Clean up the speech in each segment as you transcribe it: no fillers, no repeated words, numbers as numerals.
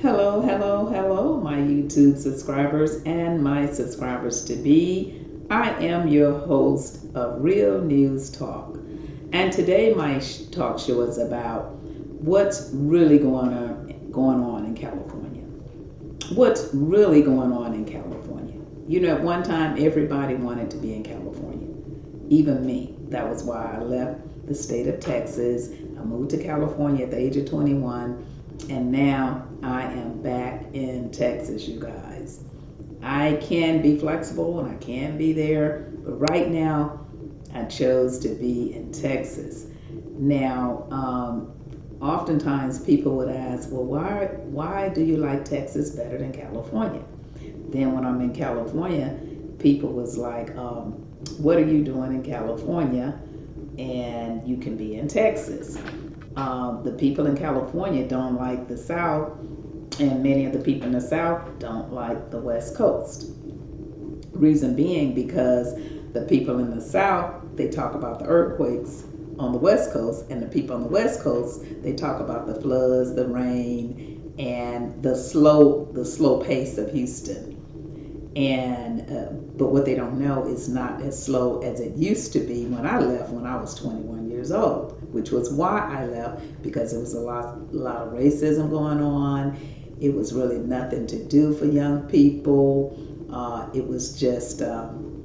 Hello, hello, hello, my YouTube subscribers and my subscribers to be. I am your host of Real News Talk. And today my talk show is about what's really going on in California. What's really going on in California? You know, at one time everybody wanted to be in California. Even me. That was why I left the state of Texas. I moved to California at the age of 21. And now I am back in Texas, you guys. I can be flexible and I can be there, but right now I chose to be in Texas. Now, oftentimes people would ask, well, why do you like Texas better than California? Then when I'm in California, people was like, what are you doing in California? And you can be in Texas. The people in California don't like the South, and many of the people in the South don't like the West Coast. Reason being because the people in the South, they talk about the earthquakes on the West Coast, and the people on the West Coast, they talk about the floods, the rain, and the slow pace of Houston. And but what they don't know is not as slow as it used to be when I left when I was 21 years old, which was why I left, because there was a lot of racism going on. It was really nothing to do for young people. It was just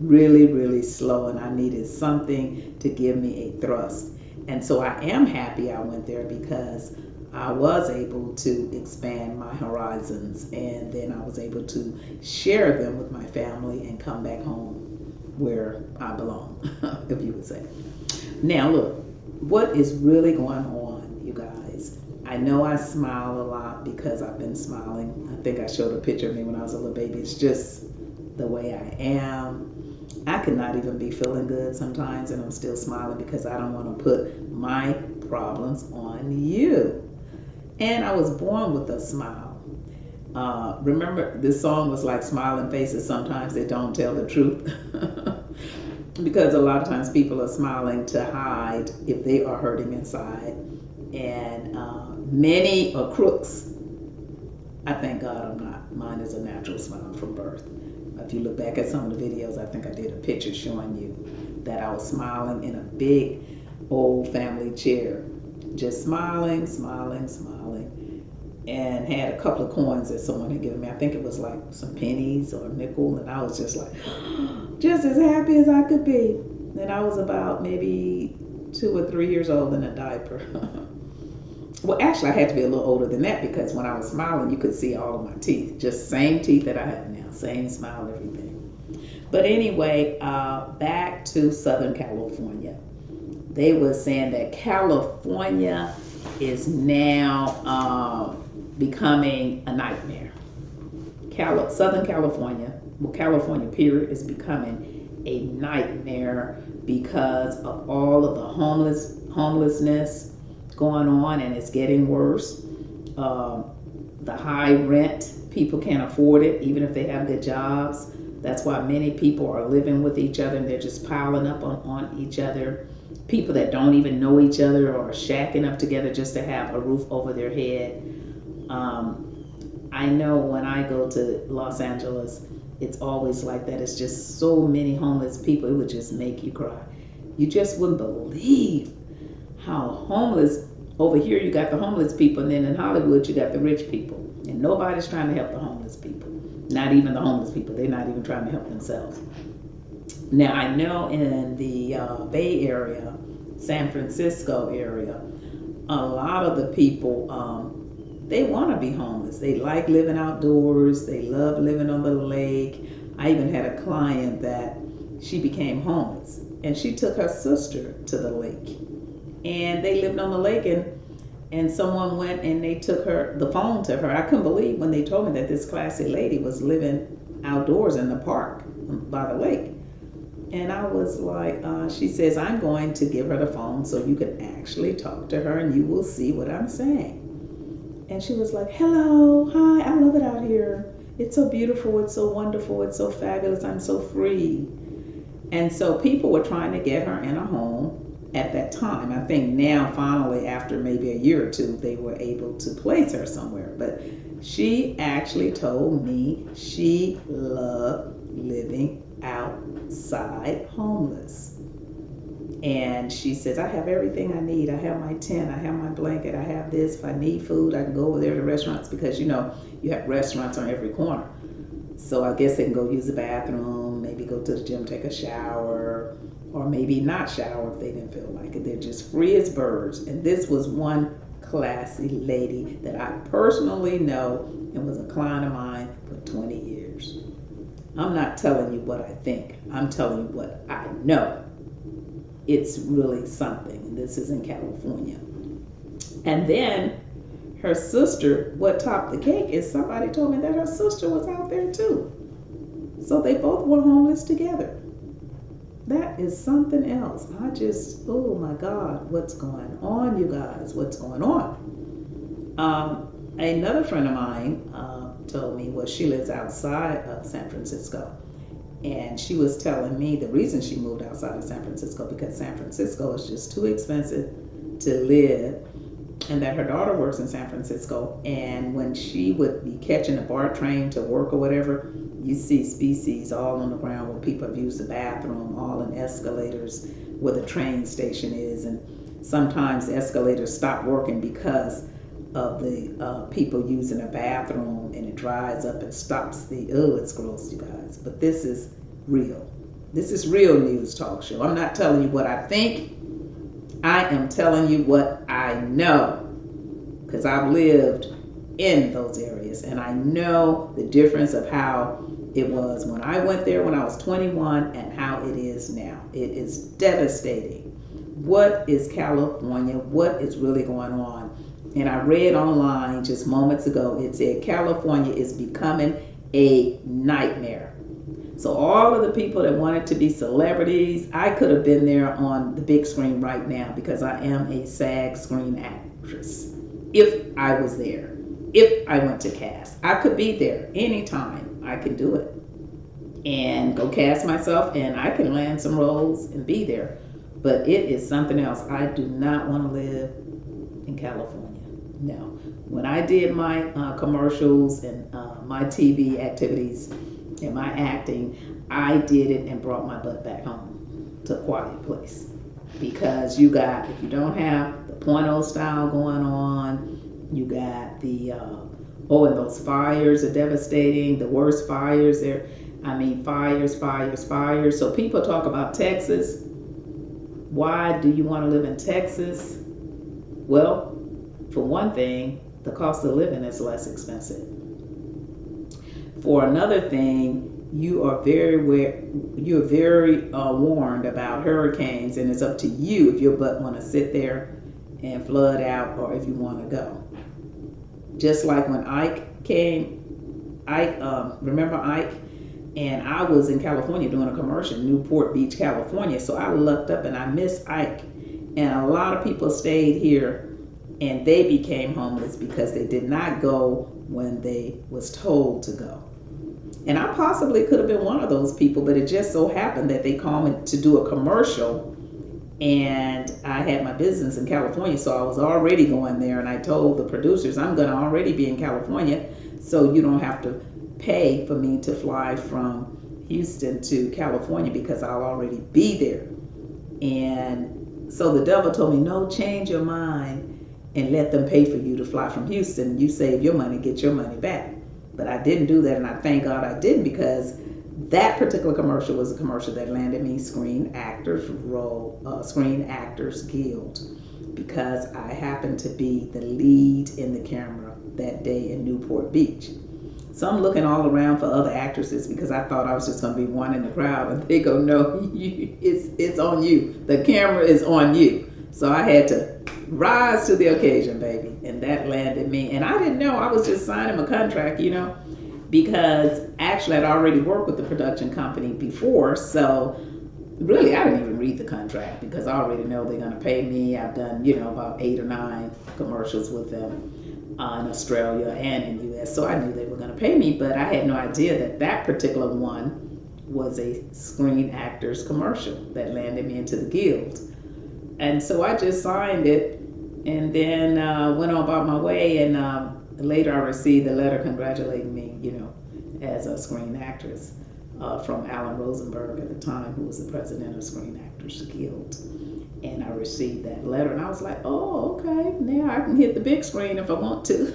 really slow, and I needed something to give me a thrust. And so I am happy I went there because I was able to expand my horizons, and then I was able to share them with my family and come back home where I belong, if you would say. Now look, what is really going on, you guys? I know I smile a lot because I've been smiling. I think I showed a picture of me when I was a little baby. It's just the way I am. I could not even be feeling good sometimes and I'm still smiling because I don't want to put my problems on you. And I was born with a smile. Remember, this song was like smiling faces. Sometimes they don't tell the truth. Because a lot of times people are smiling to hide if they are hurting inside. And many are crooks. I thank God I'm not. Mine is a natural smile from birth. If you look back at some of the videos, I think I did a picture showing you that I was smiling in a big old family chair. Just smiling, and had a couple of coins that someone had given me. I think it was like some pennies or a nickel, and I was just like, just as happy as I could be. And I was about maybe 2 or 3 years old in a diaper. Well, actually, I had to be a little older than that because when I was smiling, you could see all of my teeth. Just same teeth that I have now, same smile, everything. But anyway, back to Southern California. They were saying that California is now becoming a nightmare. Southern California, well, California period, is becoming a nightmare because of all of the homelessness going on, and it's getting worse. The high rent, people can't afford it even if they have good jobs. That's why many people are living with each other and they're just piling up on each other. People that don't even know each other are shacking up together just to have a roof over their head. I know when I go to Los Angeles, it's always like that. It's just so many homeless people. It would just make you cry. You just wouldn't believe how homeless, over here you got the homeless people, and then in Hollywood you got the rich people. And nobody's trying to help the homeless people. Not even the homeless people. They're not even trying to help themselves. Now, I know in the Bay Area, San Francisco area, a lot of the people, they want to be homeless. They like living outdoors. They love living on the lake. I even had a client that she became homeless, and she took her sister to the lake. And they lived on the lake, and someone went and they took the phone to her. I couldn't believe when they told me that this classy lady was living outdoors in the park by the lake. And I was like, she says, I'm going to give her the phone so you can actually talk to her and you will see what I'm saying. And she was like, hello, hi, I love it out here. It's so beautiful, it's so wonderful, it's so fabulous, I'm so free. And so people were trying to get her in a home. at that time. I think now, finally, after maybe a year or two, they were able to place her somewhere. But she actually told me she loved living outside homeless. And she says, I have everything I need. I have my tent, I have my blanket, I have this. If I need food, I can go over there to restaurants, because you have restaurants on every corner. So I guess they can go use the bathroom, maybe go to the gym, take a shower, or maybe not shower if they didn't feel like it. They're just free as birds. And this was one classy lady that I personally know and was a client of mine for 20 years. I'm not telling you what I think. I'm telling you what I know. It's really something. This is in California. And then her sister, what topped the cake is somebody told me that her sister was out there too. So they both were homeless together. That is something else. Oh my God, what's going on, you guys? What's going on? Another friend of mine told me, well, she lives outside of San Francisco. And she was telling me the reason she moved outside of San Francisco, because San Francisco is just too expensive to live, and that her daughter works in San Francisco. And when she would be catching a BART train to work or whatever, you see species all on the ground where people have used the bathroom, all in escalators where the train station is. And sometimes the escalators stop working because of the people using a bathroom, and it dries up and stops it's gross, you guys. But this is real. This is real news talk show. I'm not telling you what I think. I am telling you what I know, because I've lived in those areas, and I know the difference of how it was when I went there when I was 21 and how it is now. It is devastating. What is California? What is really going on? And I read online just moments ago, it said California is becoming a nightmare. So all of the people that wanted to be celebrities, I could have been there on the big screen right now, because I am a SAG screen actress. If I was there, if I went to cast, I could be there anytime. I can do it and go cast myself, and I can land some roles and be there. But it is something else. I do not want to live in California. No. When I did my commercials and my TV activities and my acting, I did it and brought my butt back home to a quiet place. Because if you don't have the porno style going on, you got the, and those fires are devastating, the worst fires there. I mean, fires. So people talk about Texas. Why do you want to live in Texas? Well, for one thing, the cost of living is less expensive. For another thing, you're very warned about hurricanes, and it's up to you if your butt want to sit there and flood out, or if you want to go. Just like when Ike came, remember Ike? And I was in California doing a commercial in Newport Beach, California. So I looked up and I missed Ike. And a lot of people stayed here and they became homeless because they did not go when they was told to go. And I possibly could have been one of those people, but it just so happened that they called me to do a commercial, and I had my business in California, so I was already going there, and I told the producers, I'm going to already be in California, so you don't have to pay for me to fly from Houston to California, because I'll already be there. And so the devil told me, no, change your mind and let them pay for you to fly from Houston. You save your money, get your money back. But I didn't do that, and I thank God I didn't, because that particular commercial was a commercial that landed me Screen Actors Guild, because I happened to be the lead in the camera that day in Newport Beach. So I'm looking all around for other actresses, because I thought I was just going to be one in the crowd, and they go, no, it's on you. The camera is on you. So I had to rise to the occasion, baby, and that landed me. And I didn't know, I was just signing a contract, because actually I'd already worked with the production company before, so really I didn't even read the contract, because I already know they're going to pay me. I've done, about 8 or 9 commercials with them in Australia and in the US, so I knew they were going to pay me, but I had no idea that that particular one was a Screen Actors commercial that landed me into the guild. And so I just signed it, and then went on about my way. And later I received a letter congratulating me, as a screen actress from Alan Rosenberg at the time, who was the president of Screen Actors Guild. And I received that letter, and I was like, oh, okay, now I can hit the big screen if I want to.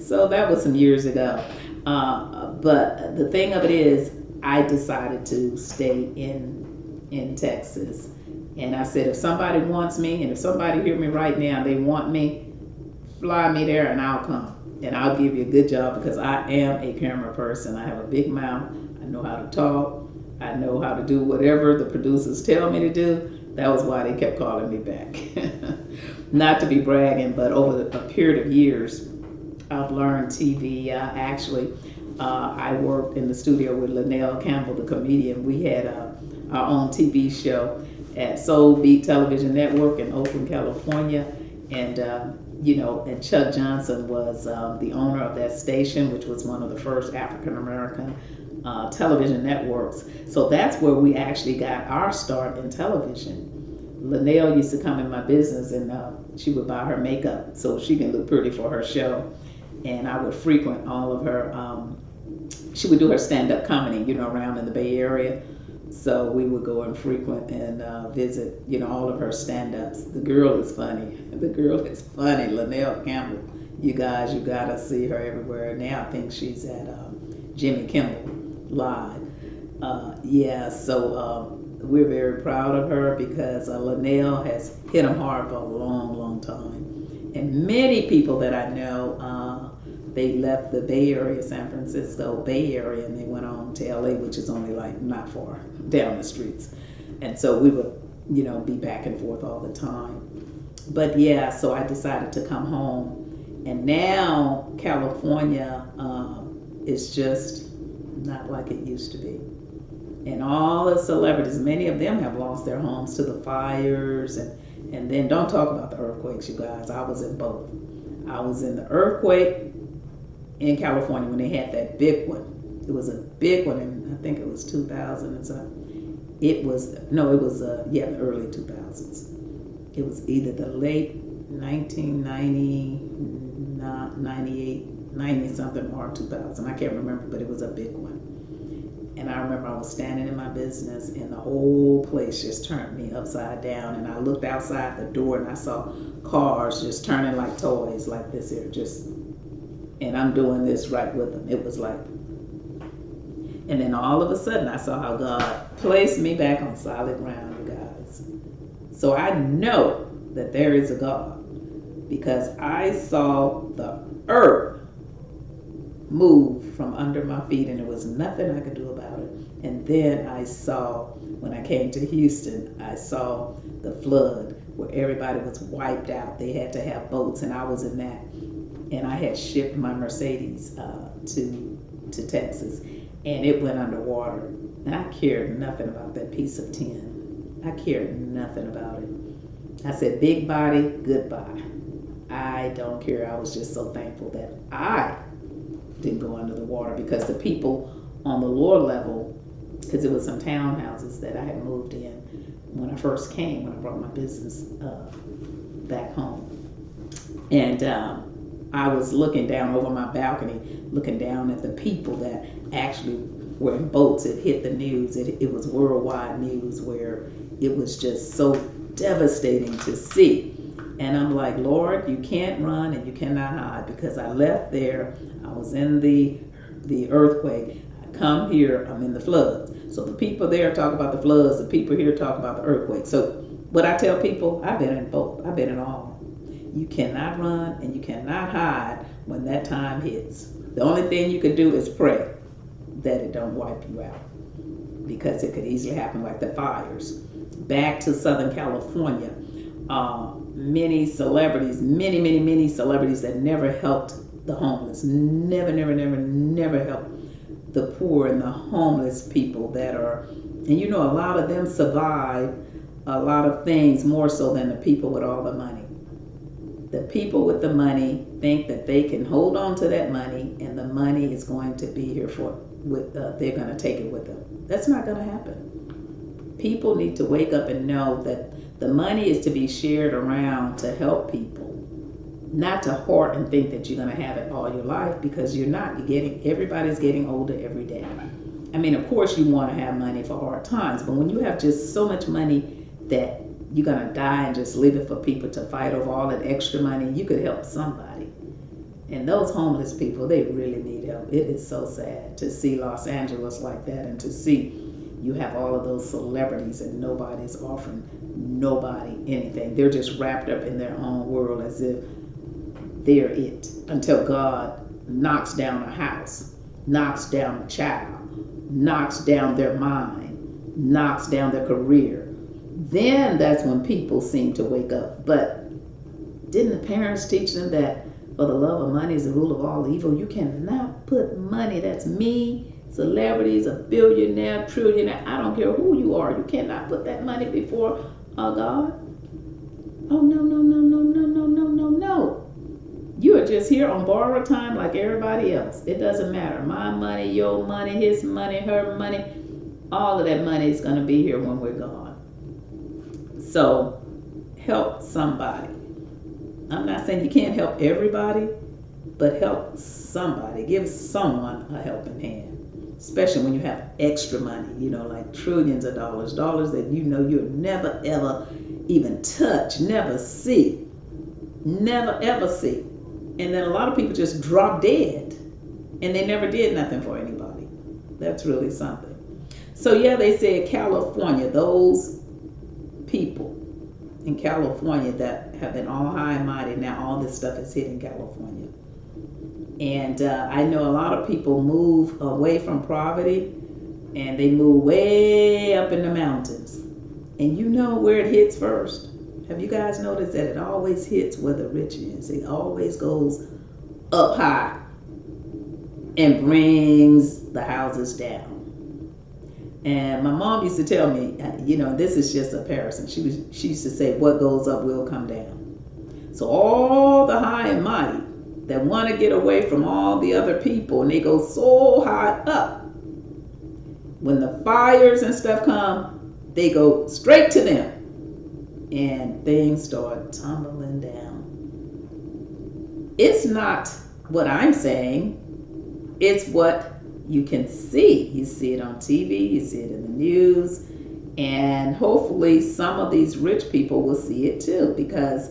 So that was some years ago. But the thing of it is, I decided to stay in Texas. And I said, if somebody wants me, and if somebody hear me right now, they want me, fly me there and I'll come. And I'll give you a good job, because I am a camera person. I have a big mouth. I know how to talk. I know how to do whatever the producers tell me to do. That was why they kept calling me back. Not to be bragging, but over a period of years, I've learned TV. I worked in the studio with Linnell Campbell, the comedian. We had our own TV show at Soul Beat Television Network in Oakland, California. And, and Chuck Johnson was the owner of that station, which was one of the first African-American television networks. So that's where we actually got our start in television. Linnell used to come in my business, and she would buy her makeup so she can look pretty for her show. And I would frequent all of her, she would do her stand-up comedy, around in the Bay Area. So we would go and frequent and visit, all of her stand-ups. The girl is funny. The girl is funny. Linnell Campbell. You guys, you gotta see her everywhere. Now I think she's at Jimmy Kimmel Live. So we're very proud of her, because Linnell has hit them hard for a long, long time. And many people that I know, they left the Bay Area, San Francisco Bay Area, and they went on to LA, which is only like not far down the streets. And so we would, be back and forth all the time. But yeah, so I decided to come home. And now California is just not like it used to be. And all the celebrities, many of them have lost their homes to the fires. And then don't talk about the earthquakes, you guys. I was in both. I was in the earthquake in California when they had that big one. It was a big one, and I think it was 2000 and something. The early 2000s. It was either the late 1990, 98, 90 something, or 2000. I can't remember, but it was a big one. And I remember I was standing in my business, and the whole place just turned me upside down. And I looked outside the door, and I saw cars just turning like toys, like this here, and I'm doing this right with them. It was like, and then all of a sudden I saw how God placed me back on solid ground, you guys. So I know that there is a God, because I saw the earth move from under my feet, and there was nothing I could do about it. And then I saw, when I came to Houston, I saw the flood where everybody was wiped out. They had to have boats, and I was in that. And I had shipped my Mercedes to Texas, and it went underwater. And I cared nothing about that piece of tin. I cared nothing about it. I said, big body, goodbye. I don't care. I was just so thankful that I didn't go under the water, because the people on the lower level, because it was some townhouses that I had moved in when I first came, when I brought my business back home. And I was looking down over my balcony, looking down at the people that actually were in boats. It hit the news. It was worldwide news, where it was just so devastating to see. And I'm like, Lord, you can't run and you cannot hide, because I left there. I was in the earthquake. I come here, I'm in the floods. So the people there talk about the floods, the people here talk about the earthquake. So what I tell people, I've been in both. I've been in all. You cannot run and you cannot hide when that time hits. The only thing you can do is pray that it don't wipe you out, because it could easily happen, like the fires. Back to Southern California, many celebrities, many celebrities that never helped the homeless, never helped the poor and the homeless people that are, and a lot of them survive a lot of things more so than the people with all the money. The people with the money think that they can hold on to that money, and the money is going to be here they're going to take it with them. That's not going to happen. People need to wake up and know that The money is to be shared around to help people, not to hoard and think that you're going to have it all your life, because you're not. Everybody's getting older every day. I mean, of course you want to have money for hard times, but when you have just so much money that you're going to die and just leave it for people to fight over all that extra money, you could help somebody. And those homeless people, they really need help. It is so sad to see Los Angeles like that, and to see you have all of those celebrities and nobody's offering nobody anything. They're just wrapped up in their own world as if they're it, until God knocks down a house, knocks down a child, knocks down their mind, knocks down their career. Then that's when people seem to wake up. But didn't the parents teach them that for the love of money is the rule of all evil? You cannot put money, that's me, celebrities, a billionaire, trillionaire, I don't care who you are, you cannot put that money before God. Oh, no, no, no, no, no, no, no, no, no. You are just here on borrowed time like everybody else. It doesn't matter. My money, your money, his money, her money, all of that money is going to be here when we're gone. So help somebody. I'm not saying you can't help everybody, but help somebody. Give someone a helping hand, especially when you have extra money, like trillions of dollars that you'll never ever even touch, never see, never ever see. And then a lot of people just drop dead and they never did nothing for anybody. That's really something. So yeah, they said California, those people in California that have been all high and mighty, now all this stuff is hitting California. And I know a lot of people move away from poverty and they move way up in the mountains. And you know where it hits first? Have you guys noticed that it always hits where the rich is? It always goes up high and brings the houses down. And my mom used to tell me, this is just a comparison. She used to say, what goes up will come down. So all the high and mighty that want to get away from all the other people, and they go so high up, when the fires and stuff come, they go straight to them. And things start tumbling down. It's not what I'm saying. It's what you can see. You see it on TV, you see it in the news, and hopefully some of these rich people will see it too, because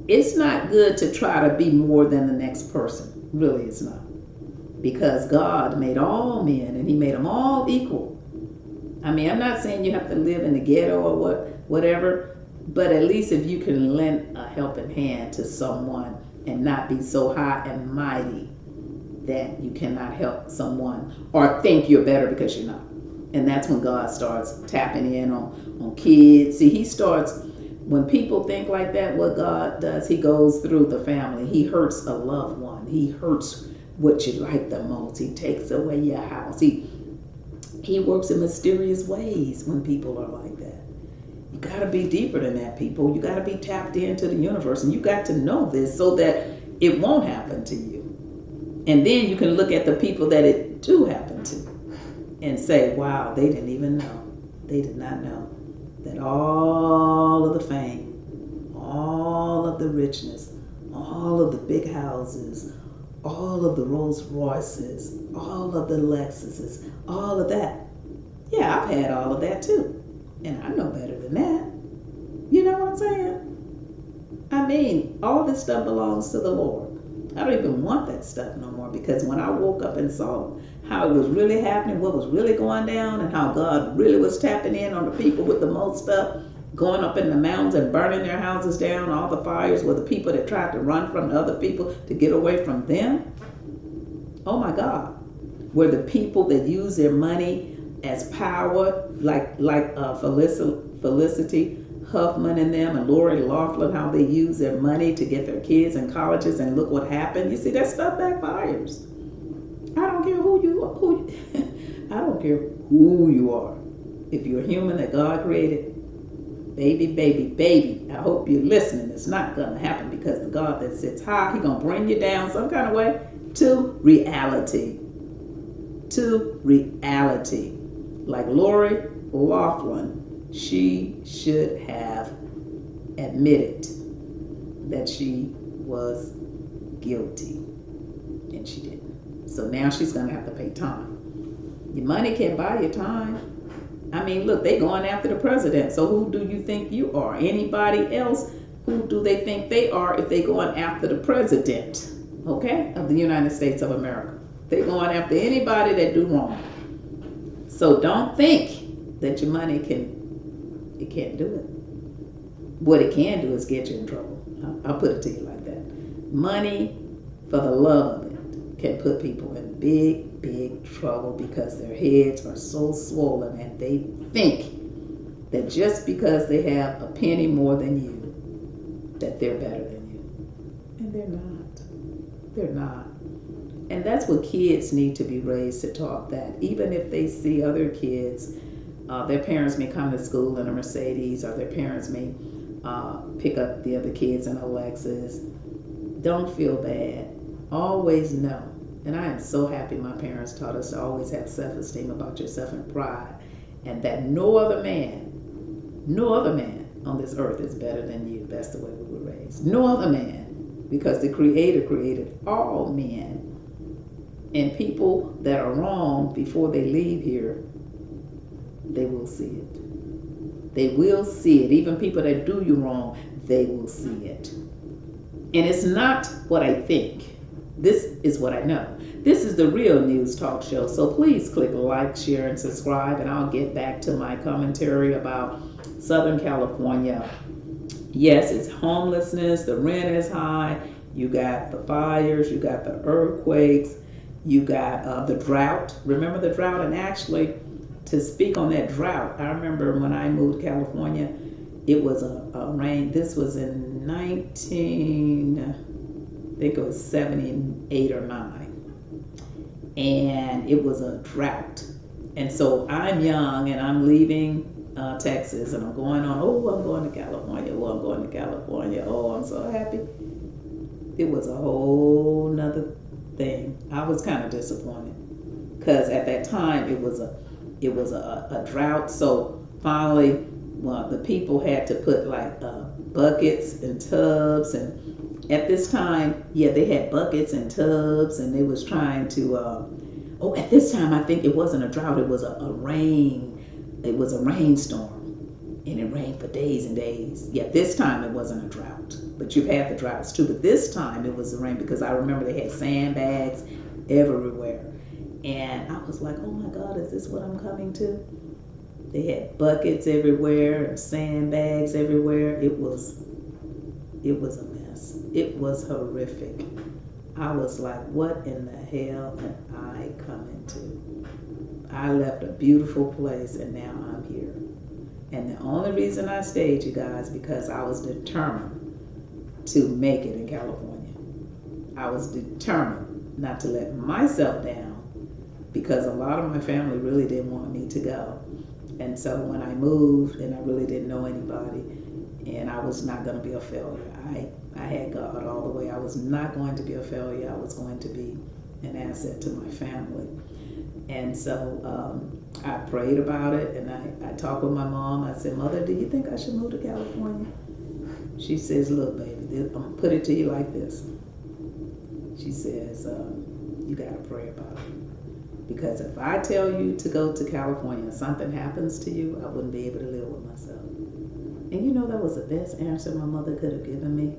it's not good to try to be more than the next person. Really, it's not. Because God made all men and he made them all equal. I mean, I'm not saying you have to live in the ghetto or whatever, but at least if you can lend a helping hand to someone and not be so high and mighty that you cannot help someone or think you're better because you're not. And that's when God starts tapping in on kids. See, he starts, when people think like that, what God does, he goes through the family. He hurts a loved one. He hurts what you like the most. He takes away your house. He works in mysterious ways when people are like that. You got to be deeper than that, people. You got to be tapped into the universe, and you got to know this so that it won't happen to you. And then you can look at the people that it do happen to and say, wow, they didn't even know. They did not know that all of the fame, all of the richness, all of the big houses, all of the Rolls Royces, all of the Lexuses, all of that. Yeah, I've had all of that too. And I know better than that. You know what I'm saying? I mean, all this stuff belongs to the Lord. I don't even want that stuff no more, because when I woke up and saw how it was really happening, what was really going down, and how God really was tapping in on the people with the most stuff, going up in the mountains and burning their houses down, all the fires were the people that tried to run from the other people to get away from them. Oh my God. Were the people that use their money as power, like Felicity Huffman and them, and Lori Loughlin, how they use their money to get their kids in colleges, and look what happened. You see, that stuff backfires. I don't care who you are. I don't care who you are. If you're a human that God created, baby, I hope you're listening. It's not going to happen, because the God that sits high, he's going to bring you down some kind of way to reality. To reality. Like Lori Loughlin, She should have admitted that she was guilty, and she didn't. So now she's going to have to pay time. Your money can't buy your time. I mean, look, they going after the president. So who do you think you are? Anybody else? Who do they think they are if they going after the president, okay, of the United States of America? They going after anybody that do wrong. So don't think that your money it can't do it. What it can do is get you in trouble. I'll put it to you like that. Money, for the love of it, can put people in big, big trouble because their heads are so swollen and they think that just because they have a penny more than you, that they're better than you. And they're not. They're not. And that's what kids need to be raised to talk, that even if they see other kids, their parents may come to school in a Mercedes, or their parents may pick up the other kids in a Lexus. Don't feel bad. Always know. And I am so happy my parents taught us to always have self-esteem about yourself and pride, and that no other man on this earth is better than you. That's the way we were raised. No other man, because the Creator created all men. And people that are wrong before they leave here, they will see it. They will see it. Even people that do you wrong, they will see it. And it's not what I think. This is what I know. This is the Real News Talk Show. So please click like, share, and subscribe, and I'll get back to my commentary about Southern California. Yes, it's homelessness. The rent is high. You got the fires. You got the earthquakes. You got the drought. Remember the drought? And actually, to speak on that drought, I remember when I moved to California, it was a rain. This was in 78 or 9. And it was a drought. And so I'm young and I'm leaving Texas, and I'm going on, I'm going to California. I'm going to California. I'm so happy. It was a whole nother thing. I was kind of disappointed because at that time it was a drought. So finally, the people had to put like buckets and tubs, and at this time, they had buckets and tubs, and they was trying to. At this time, I think it wasn't a drought. It was a rain. It was a rainstorm, and it rained for days and days. This time it wasn't a drought, but you've had the droughts too. But this time it was the rain, because I remember they had sandbags everywhere, and I was like, oh my God, is this what I'm coming to? They had buckets everywhere and sandbags everywhere. It was a mess. It was horrific. I was like, what in the hell am I coming to? I left a beautiful place and now I'm here. And the only reason I stayed, you guys, because I was determined to make it in California. I was determined not to let myself down, because a lot of my family really didn't want me to go. And so when I moved, and I really didn't know anybody, and I was not going to be a failure. I had God all the way. I was not going to be a failure. I was going to be an asset to my family. And so I prayed about it, and I talked with my mom. I said, Mother, do you think I should move to California? She says, look, baby, I'm going to put it to you like this. She says, you got to pray about it. Because if I tell you to go to California and something happens to you, I wouldn't be able to live with myself. And you know, that was the best answer my mother could have given me.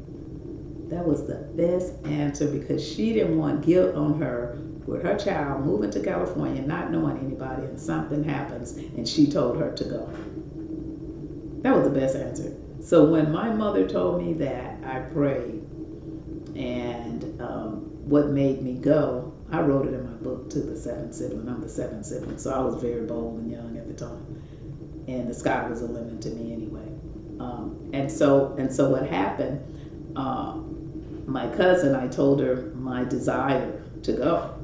That was the best answer, because she didn't want guilt on her with her child moving to California, not knowing anybody, and something happens, and she told her to go. That was the best answer. So when my mother told me that, I prayed. And what made me go, I wrote it in my book too, The Seventh Sibling. I'm the seventh sibling, so I was very bold and young at the time. And the sky was the limit to me anyway. And so what happened, my cousin, I told her my desire to go.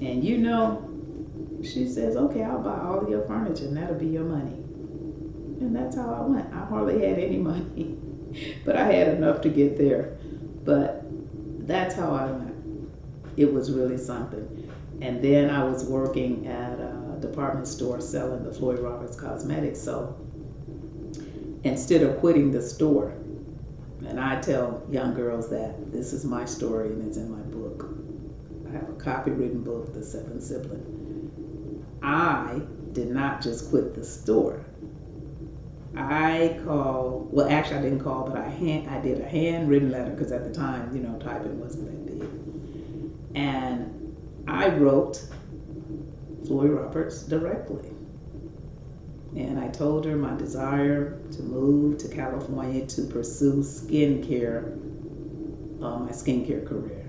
And you know, she says, okay, I'll buy all of your furniture and that'll be your money. And that's how I went. I hardly had any money, but I had enough to get there. But that's how I went. It was really something. And then I was working at a department store selling the Floyd Roberts cosmetics. So instead of quitting the store. And I tell young girls that this is my story and it's in my book. I have a copywritten book, The Seventh Sibling. I did not just quit the store. I actually I didn't call, but I did a handwritten letter, because at the time, typing wasn't that big. And I wrote Floyd Roberts directly. And I told her my desire to move to California to pursue skincare, my skincare career.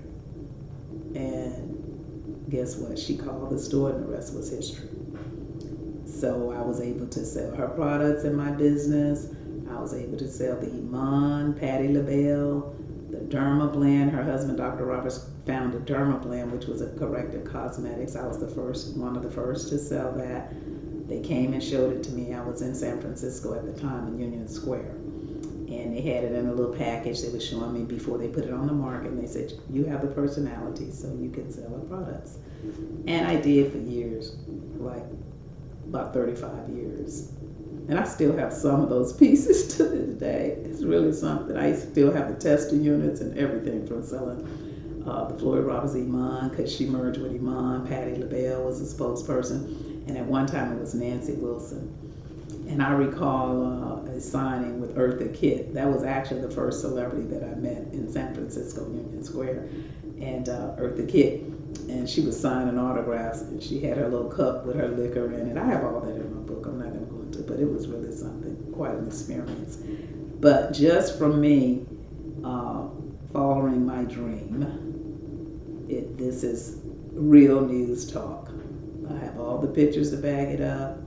And guess what? She called the store and the rest was history. So I was able to sell her products in my business. I was able to sell the Iman, Patti LaBelle, the Derma Blend. Her husband, Dr. Roberts, founded Derma Blend, which was a corrective cosmetics. I was one of the first to sell that. They came and showed it to me. I was in San Francisco at the time in Union Square. And they had it in a little package they were showing me before they put it on the market. And they said, you have the personality, so you can sell our products. And I did for years, like about 35 years. And I still have some of those pieces to this day. It's really something. I still have the tester units and everything from selling the Floyd Roberts Iman, because she merged with Iman. Patti LaBelle was the spokesperson. And at one time it was Nancy Wilson. And I recall a signing with Eartha Kitt. That was actually the first celebrity that I met in San Francisco, Union Square. And Eartha Kitt. And she was signing autographs, and she had her little cup with her liquor in it. I have all that in my book. I'm not going to go into it, but it was really something, quite an experience. But just from me following my dream, this is real news talk. I have all the pictures to back it up.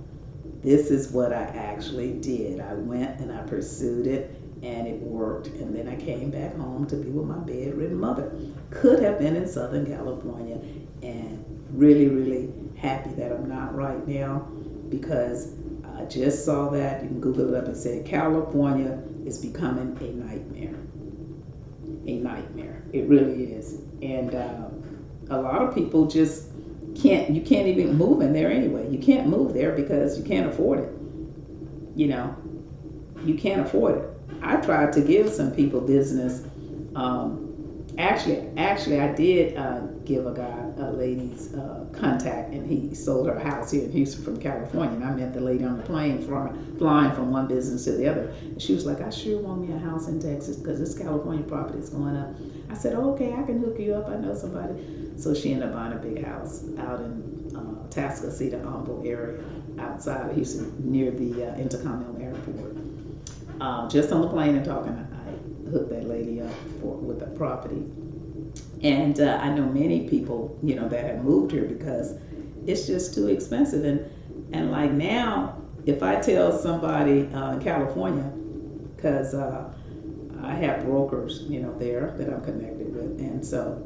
This is what I actually did. I went and I pursued it, and it worked. And then I came back home to be with my bedridden mother. Could have been in Southern California, and really, really happy that I'm not right now, because I just saw that. You can Google it up. It said California is becoming a nightmare. A nightmare. It really is. And a lot of people just you can't even move in there anyway. You can't move there because you can't afford it. You can't afford it. I tried to give some people business. Actually, I did give a lady's contact, and he sold her house here in Houston from California. And I met the lady on the plane flying from one business to the other. And she was like, I sure want me a house in Texas because this California property is going up. I said, oh, okay, I can hook you up. I know somebody. So she ended up buying a big house out in Tascasita, Humble area outside of Houston, near the Intercontinental Airport. Just on the plane and talking, I hooked that lady up with the property. And I know many people, that have moved here because it's just too expensive. And like now, if I tell somebody in California, because I have brokers, there that I'm connected with, and so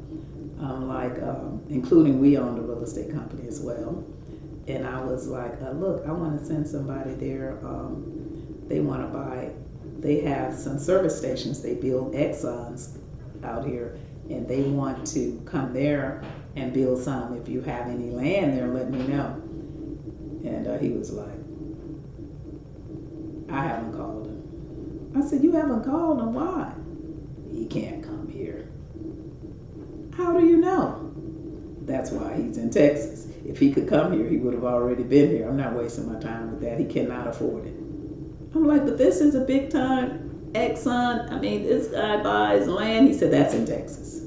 I'm like, including we own the real estate company as well. And I was like, look, I want to send somebody there. They want to buy. They have some service stations. They build Exxons out here, and they want to come there and build some. If you have any land there, let me know. And he was like, I haven't called him. I said, you haven't called him? Why? He can't come here. How do you know? That's why he's in Texas. If he could come here, he would have already been here. I'm not wasting my time with that. He cannot afford it. I'm like, but this is a big time Exxon. I mean, this guy buys land. He said, that's in Texas.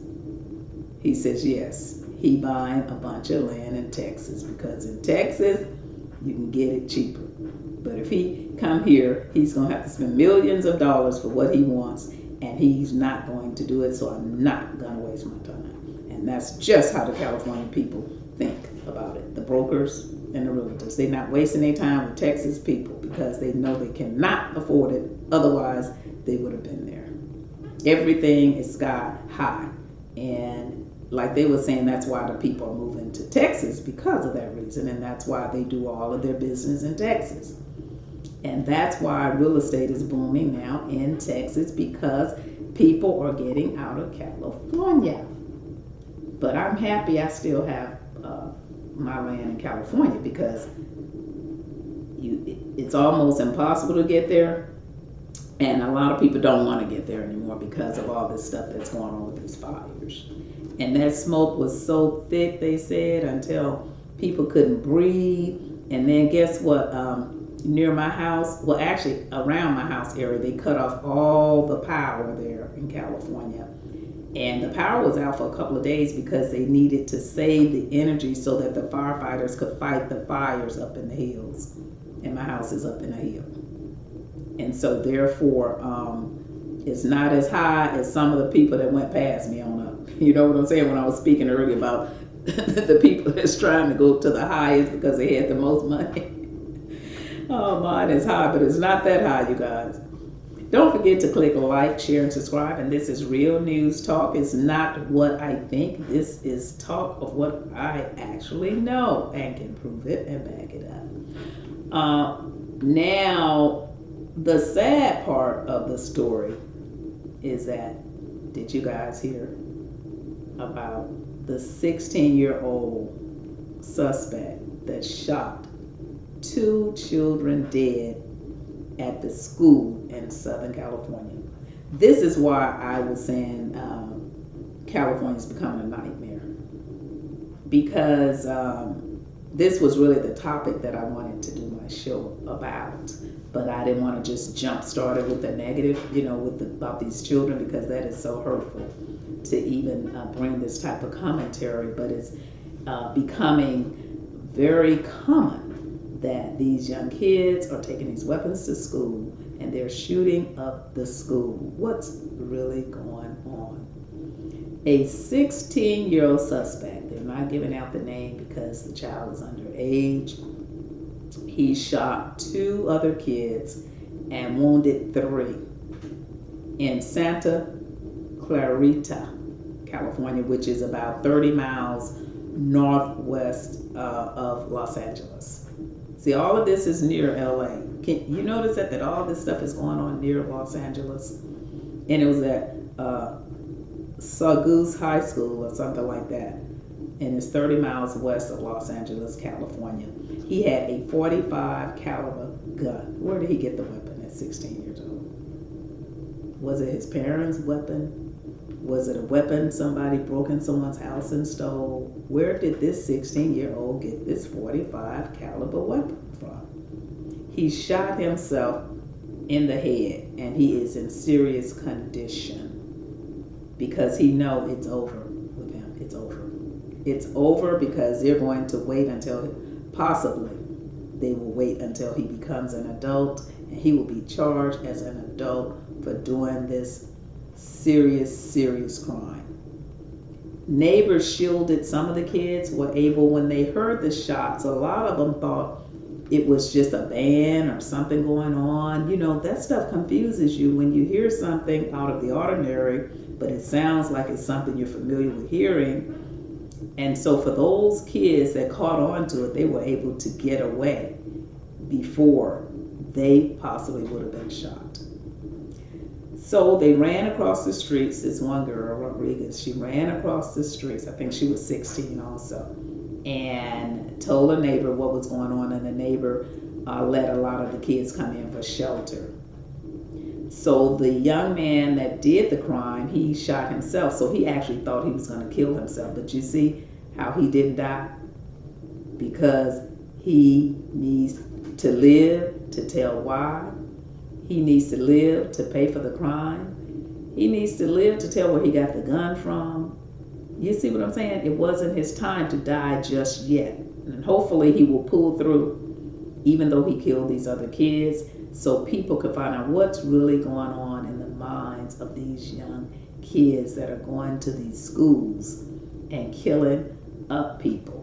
He says, yes, he buying a bunch of land in Texas, because in Texas, you can get it cheaper. But if he come here, he's going to have to spend millions of dollars for what he wants, and he's not going to do it, so I'm not going to waste my time. And that's just how the California people think about it, the brokers and the realtors. They're not wasting their time with Texas people because they know they cannot afford it. Otherwise, they would have been there. Everything is sky high. And like they were saying, that's why the people are moving to Texas, because of that reason. And that's why they do all of their business in Texas. And that's why real estate is booming now in Texas, because people are getting out of California. But I'm happy I still have my land in California, because it's almost impossible to get there And a lot of people don't want to get there anymore because of all this stuff that's going on with these fires. And that smoke was so thick, they said, until people couldn't breathe. And then guess what? Near my house, well, actually around my house area, they cut off all the power there in California. And the power was out for a couple of days because they needed to save the energy so that the firefighters could fight the fires up in the hills. And my house is up in a hill. And so therefore, it's not as high as some of the people that went past me on up. You know what I'm saying? When I was speaking earlier about the people that's trying to go to the highest because they had the most money. Oh, mine is high, but it's not that high, you guys. Don't forget to click like, share, and subscribe. And this is Real News Talk. It's not what I think. This is talk of what I actually know and can prove it and back it up. Now, the sad part of the story is that, did you guys hear about the 16-year-old suspect that shot 2 children dead at the school in Southern California? This is why I was saying California's becoming a nightmare, because this was really the topic that I wanted to do my show about, but I didn't want to just jump start it with the negative, about these children, because that is so hurtful to even bring this type of commentary. But it's becoming very common that these young kids are taking these weapons to school and they're shooting up the school. What's really going on? A 16-year-old suspect, they're not giving out the name because the child is underage. He shot 2 other kids and wounded 3 in Santa Clarita, California, which is about 30 miles northwest of Los Angeles. See, all of this is near LA. Can you notice that all this stuff is going on near Los Angeles? And it was at SAUGUS High School or something like that. And it's 30 miles west of Los Angeles, California. He had a .45 caliber gun. Where did he get the weapon at 16 years old? Was it his parents' weapon? Was it a weapon somebody broke in someone's house and stole? Where did this 16-year-old get this .45 caliber weapon from? He shot himself in the head, and he is in serious condition because he knows it's over with him. It's over. It's over because they're going to wait until, possibly, they will wait until he becomes an adult, and he will be charged as an adult for doing this serious crime. Neighbors shielded some of the kids, were able, when they heard the shots, a lot of them thought it was just a band or something going on. That stuff confuses you when you hear something out of the ordinary, but it sounds like it's something you're familiar with hearing. And so for those kids that caught on to it, they were able to get away before they possibly would have been shot. So they ran across the streets. This one girl, Rodriguez, she ran across the streets. I think she was 16 also, and told a neighbor what was going on, and the neighbor let a lot of the kids come in for shelter. So the young man that did the crime, he shot himself. So he actually thought he was going to kill himself. But you see how he didn't die? Because he needs to live to tell why. He needs to live to pay for the crime. He needs to live to tell where he got the gun from. You see what I'm saying? It wasn't his time to die just yet. And hopefully he will pull through, even though he killed these other kids, so people can find out what's really going on in the minds of these young kids that are going to these schools and killing up people.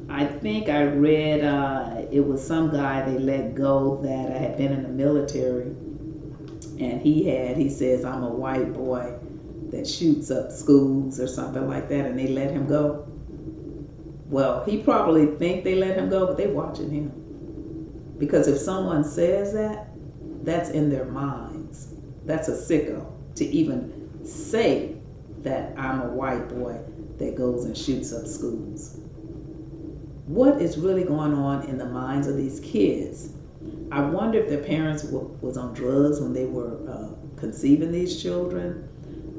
I think I read it was some guy they let go that had been in the military, and he says, I'm a white boy that shoots up schools or something like that, and they let him go. Well, he probably think they let him go, but they watching him. Because if someone says that, that's in their minds. That's a sicko to even say that I'm a white boy that goes and shoots up schools. What is really going on in the minds of these kids? I wonder if their parents was on drugs when they were conceiving these children.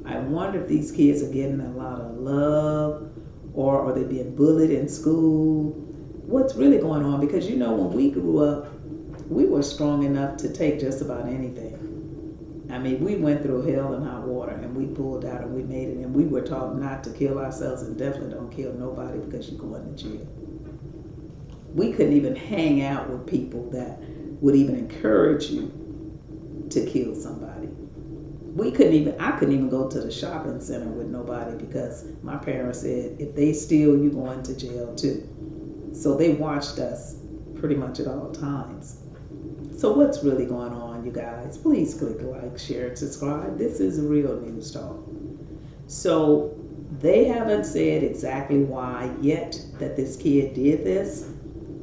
I wonder if these kids are getting a lot of love, or are they being bullied in school? What's really going on? Because when we grew up, we were strong enough to take just about anything. I mean, we went through hell and hot water, and we pulled out and we made it, and we were taught not to kill ourselves, and definitely don't kill nobody because you're going to jail. We couldn't even hang out with people that would even encourage you to kill somebody. I couldn't even go to the shopping center with nobody because my parents said, if they steal, you're going to jail too. So they watched us pretty much at all times. So what's really going on, you guys? Please click like, share, and subscribe. This is Real News Talk. So they haven't said exactly why yet that this kid did this,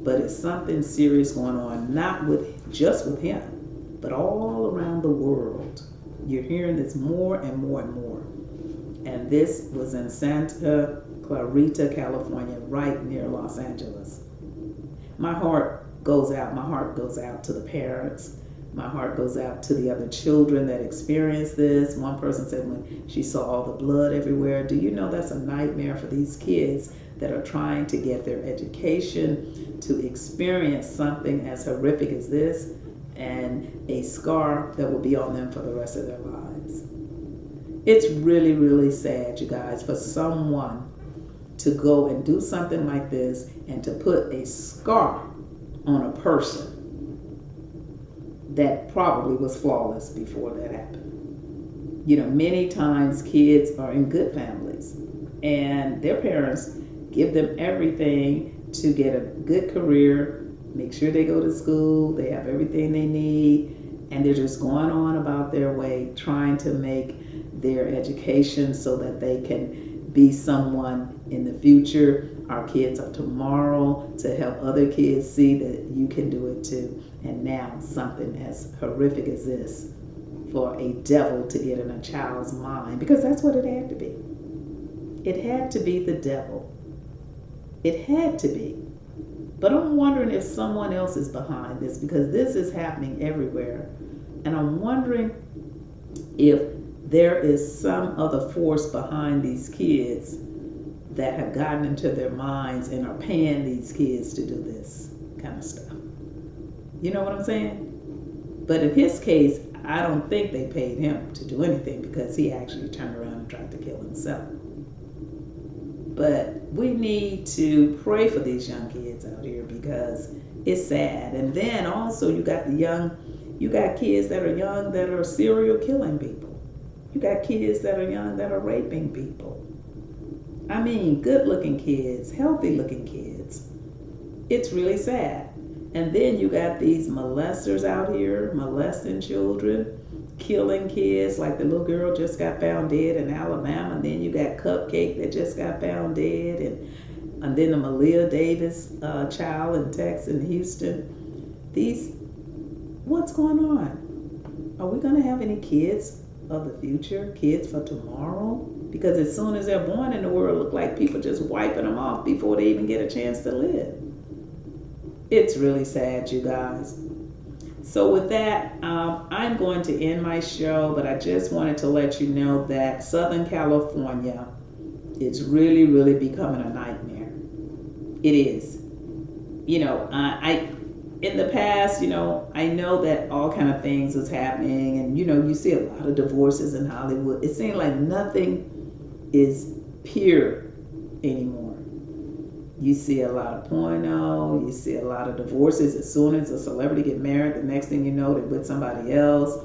but it's something serious going on, not just with him, but all around the world. You're hearing this more and more and more. And this was in Santa Clarita, California, right near Los Angeles. My heart goes out. My heart goes out to the parents. My heart goes out to the other children that experienced this. One person said when she saw all the blood everywhere, do you know that's a nightmare for these kids that are trying to get their education to experience something as horrific as this, and a scar that will be on them for the rest of their lives. It's really, really sad, you guys, for someone to go and do something like this and to put a scar on a person that probably was flawless before that happened. Many times kids are in good families and their parents give them everything to get a good career, make sure they go to school, they have everything they need, and they're just going on about their way, trying to make their education so that they can be someone in the future. Our kids are tomorrow, to help other kids see that you can do it too. And now something as horrific as this, for a devil to get in a child's mind, because that's what it had to be. It had to be the devil. It had to be. But I'm wondering if someone else is behind this, because this is happening everywhere. And I'm wondering if there is some other force behind these kids that have gotten into their minds and are paying these kids to do this kind of stuff. You know what I'm saying? But in his case, I don't think they paid him to do anything, because he actually turned around and tried to kill himself. But we need to pray for these young kids out here, because it's sad. And then also you got kids that are young that are serial killing people. You got kids that are young that are raping people. I mean, good looking kids, healthy looking kids. It's really sad. And then you got these molesters out here molesting children, killing kids, like the little girl just got found dead in Alabama. And then you got Cupcake that just got found dead. And then the Malia Davis child in Texas and Houston. What's going on? Are we going to have any kids of the future, kids for tomorrow? Because as soon as they're born in the world, it look like people just wiping them off before they even get a chance to live. It's really sad, you guys. So with that, I'm going to end my show, but I just wanted to let you know that Southern California is really, really becoming a nightmare. It is. In the past, I know that all kind of things was happening, and you see a lot of divorces in Hollywood. It seems like nothing is pure anymore. You see a lot of porno, you see a lot of divorces. As soon as a celebrity get married, the next thing you know, they're with somebody else.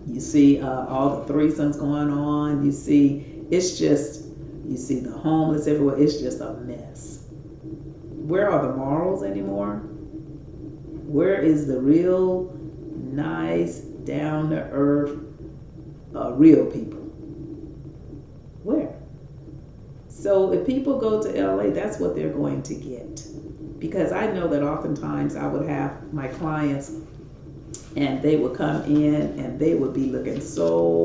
You see all the threesomes going on. You see the homeless everywhere. It's just a mess. Where are the morals anymore? Where is the real, nice, down-to-earth, real people? Where? So if people go to LA, that's what they're going to get. Because I know that oftentimes I would have my clients and they would come in and they would be looking so